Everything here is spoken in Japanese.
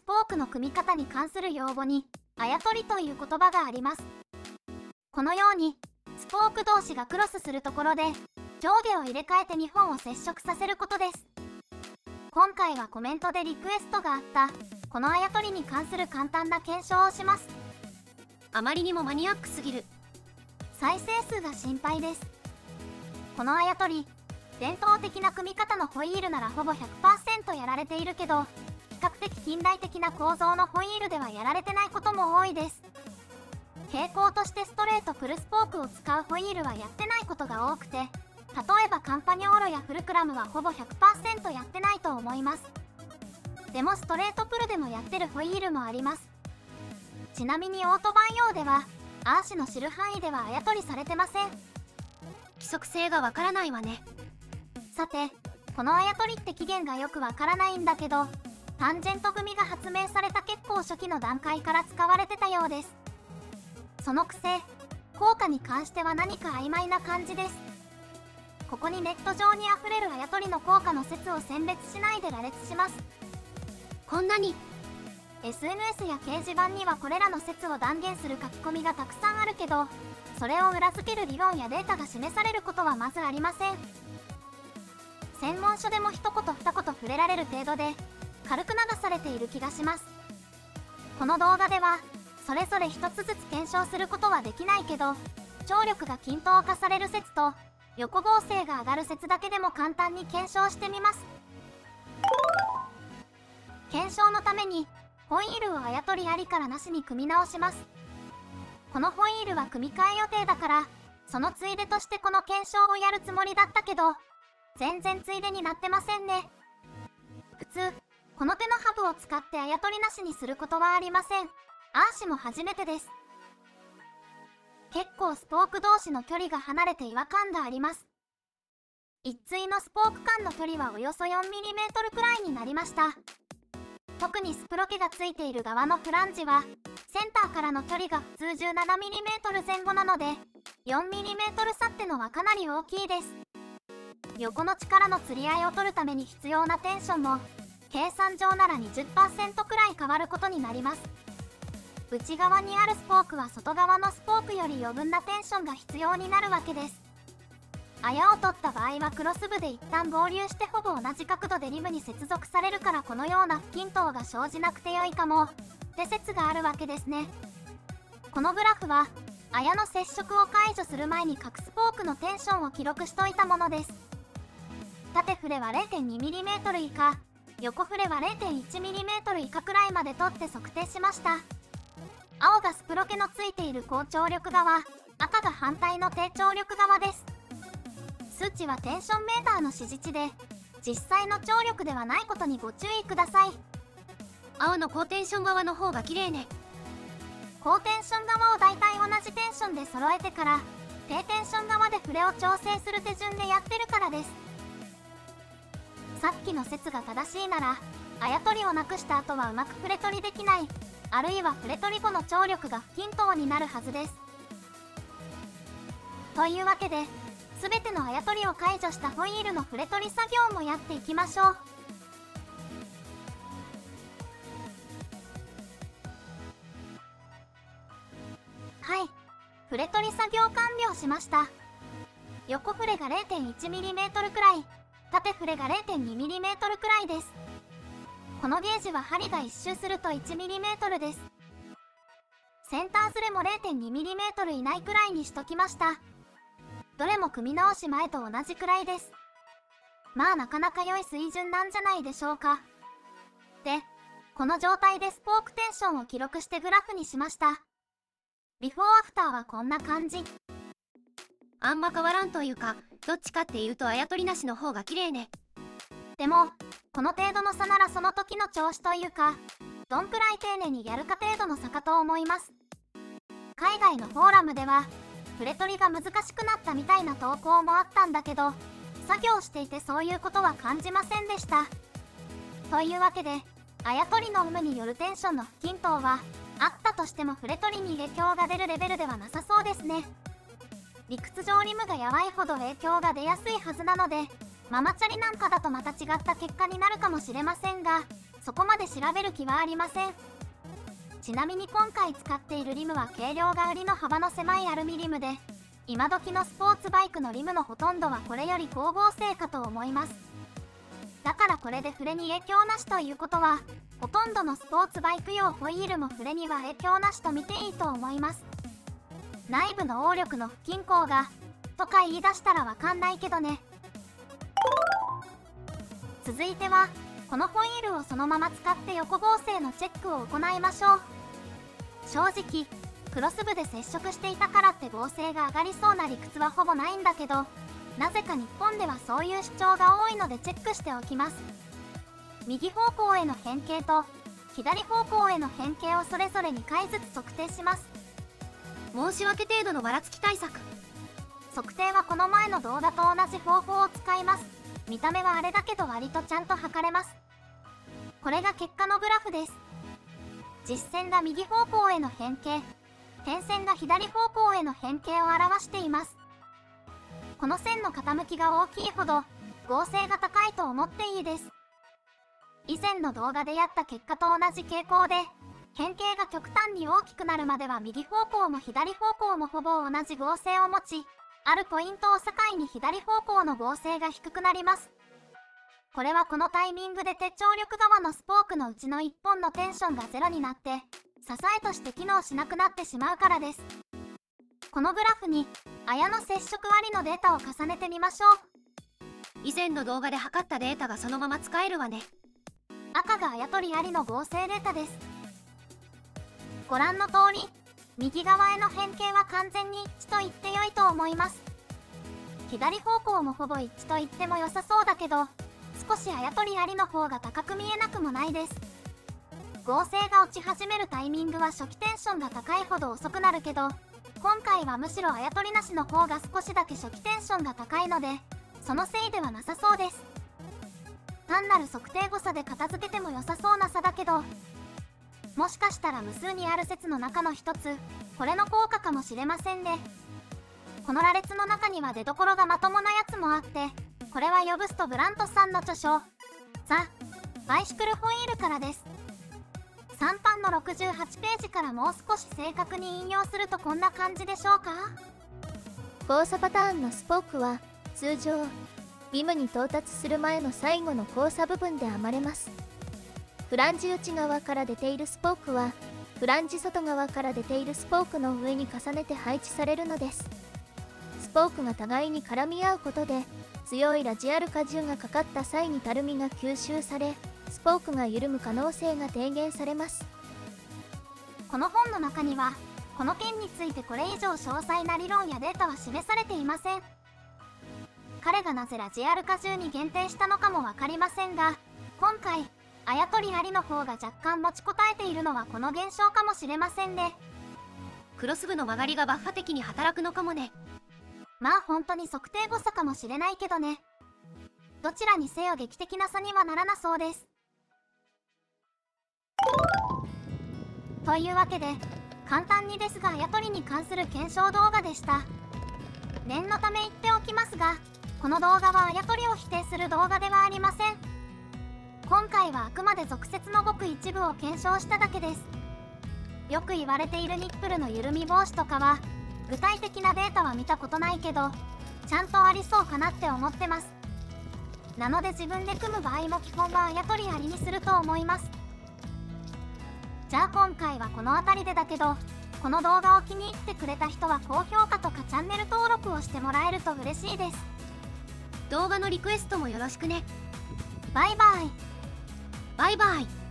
スポークの組み方に関する用語にあやとりという言葉があります。このようにスポーク同士がクロスするところで上下を入れ替えて2本を接触させることです。今回はコメントでリクエストがあったこのあやとりに関する簡単な検証をします。あまりにもマニアックすぎる。再生数が心配です。このあやとり、伝統的な組み方のホイールならほぼ 100% やられているけど、比較的近代的な構造のホイールではやられてないことも多いです。傾向としてストレートプルスポークを使うホイールはやってないことが多くて、例えばカンパニョーロやフルクラムはほぼ 100% やってないと思います。でもストレートプルでもやってるホイールもあります。ちなみにオートバン用ではアーシの知る範囲ではあやとりされてません。規則性がわからないわね。さて、このあやとりって起源がよくわからないんだけど、タンジェント組が発明された結構初期の段階から使われてたようです。そのくせ、効果に関しては何か曖昧な感じです。ここにネット上にあふれるあやとりの効果の説を選別しないで羅列します。こんなに SNS や掲示板にはこれらの説を断言する書き込みがたくさんあるけど、それを裏付ける理論やデータが示されることはまずありません。専門書でも一言二言触れられる程度で軽く流されている気がします。この動画ではそれぞれ一つずつ検証することはできないけど、張力が均等化される説と横合成が上がる説だけでも簡単に検証してみます。検証のためにホイールをあやとりありからなしに組み直します。このホイールは組み替え予定だから、そのついでとしてこの検証をやるつもりだったけど、全然ついでになってませんね。普通、この手のハブを使ってあやとりなしにすることはありません。アーシも初めてです。結構スポーク同士の距離が離れて違和感があります。一対のスポーク間の距離はおよそ 4mm くらいになりました。特にスプロケがついている側のフランジは、センターからの距離が普通 17mm 前後なので、4mm 差ってのはかなり大きいです。横の力の釣り合いを取るために必要なテンションも、計算上なら 20% くらい変わることになります。内側にあるスポークは外側のスポークより余分なテンションが必要になるわけです。あやを取った場合はクロス部で一旦合流してほぼ同じ角度でリムに接続されるからこのような不均等が生じなくてよいかもって説があるわけですね。このグラフはあやの接触を解除する前に各スポークのテンションを記録しといたものです。縦振れは 0.2mm 以下、横振れは 0.1mm 以下くらいまで取って測定しました。青がスプロケのついている高張力側、赤が反対の低張力側です。数値はテンションメーターの指示値で、実際の張力ではないことにご注意ください。青の高テンション側の方が綺麗ね。高テンション側をだいたい同じテンションで揃えてから、低テンション側で振れを調整する手順でやってるからです。さっきの説が正しいなら、あやとりをなくした後はうまく振れ取りできない、あるいは振れ取り後の張力が不均等になるはずです。というわけで、すべてのあやとりを解除したホイールの振れ取り作業もやっていきましょう。はい、振れ取り作業完了しました。横振れが 0.1mm くらい、縦振れが 0.2mm くらいです。このゲージは針が一周すると 1mm です。センターズレも 0.2mm 以内くらいにしときました。どれも組み直し前と同じくらいです。まあなかなか良い水準なんじゃないでしょうか。で、この状態でスポークテンションを記録してグラフにしました。ビフォーアフターはこんな感じ。あんま変わらんというか、どっちかっていうとあやとりなしの方が綺麗ね。でも、この程度の差ならその時の調子というか、どんくらい丁寧にやるか程度の差かと思います。海外のフォーラムでは、振れ取りが難しくなったみたいな投稿もあったんだけど、作業していてそういうことは感じませんでした。というわけで、あやとりの有無によるテンションの不均等は、あったとしても振れ取りに影響が出るレベルではなさそうですね。理屈上リムがやばいほど影響が出やすいはずなので、ママチャリなんかだとまた違った結果になるかもしれませんが、そこまで調べる気はありません。ちなみに今回使っているリムは軽量が売りの幅の狭いアルミリムで、今時のスポーツバイクのリムのほとんどはこれより光合成かと思います。だからこれで触れに影響なしということは、ほとんどのスポーツバイク用ホイールも触れには影響なしと見ていいと思います。内部の応力の不均衡がとか言い出したらわかんないけどね。続いてはこのホイールをそのまま使って横合成のチェックを行いましょう。正直クロス部で接触していたからって合成が上がりそうな理屈はほぼないんだけど、なぜか日本ではそういう主張が多いのでチェックしておきます。右方向への変形と左方向への変形をそれぞれ2回ずつ測定します。申し訳程度のばらつき対策。測定はこの前の動画と同じ方法を使います。見た目はあれだけど割とちゃんと測れます。これが結果のグラフです。実線が右方向への変形、点線が左方向への変形を表しています。この線の傾きが大きいほど合成が高いと思っていいです。以前の動画でやった結果と同じ傾向で、変形が極端に大きくなるまでは右方向も左方向もほぼ同じ合成を持ち、あるポイントを境に左方向の合成が低くなります。これはこのタイミングで鉄張力側のスポークのうちの1本のテンションがゼロになって支えとして機能しなくなってしまうからです。このグラフに綾の接触割のデータを重ねてみましょう。以前の動画で測ったデータがそのまま使えるわね。赤が綾取ありの合成データです。ご覧の通り右側への変形は完全に一致と言って良いと思います。左方向もほぼ一致と言っても良さそうだけど、少し綾取ありの方が高く見えなくもないです。合成が落ち始めるタイミングは初期テンションが高いほど遅くなるけど、今回はむしろ綾取なしの方が少しだけ初期テンションが高いので、そのせいではなさそうです。単なる測定誤差で片付けても良さそうな差だけど、もしかしたら無数にある説の中の一つ、これの効果かもしれませんね。この羅列の中には出どころがまともなやつもあって、これはヨブスト・ブラントさんの著書「ザ・バイシクルホイール」からです。3版の68ページからもう少し正確に引用するとこんな感じでしょうか。交差パターンのスポークは通常リムに到達する前の最後の交差部分で編まれます。フランジ内側から出ているスポークはフランジ外側から出ているスポークの上に重ねて配置されるのです。スポークが互いに絡み合うことで強いラジアル荷重がかかった際にたるみが吸収され、スポークが緩む可能性が低減されます。この本の中にはこの件についてこれ以上詳細な理論やデータは示されていません。彼がなぜラジアル荷重に限定したのかも分かりませんが、今回綾取ありの方が若干持ちこたえているのはこの現象かもしれませんね。クロス部の曲がりがバッファ的に働くのかもね。まあ本当に測定誤差かもしれないけどね。どちらにせよ劇的な差にはならなそうです。というわけで簡単にですが綾取に関する検証動画でした。念のため言っておきますが、この動画は綾取を否定する動画ではありません。今回はあくまで俗説のごく一部を検証しただけです。よく言われているニップルの緩み防止とかは具体的なデータは見たことないけど、ちゃんとありそうかなって思ってます。なので自分で組む場合も基本は綾取ありにすると思います。じゃあ今回はこの辺りでだけど、この動画を気に入ってくれた人は高評価とかチャンネル登録をしてもらえると嬉しいです。動画のリクエストもよろしくね。バイバイ。バイバイ。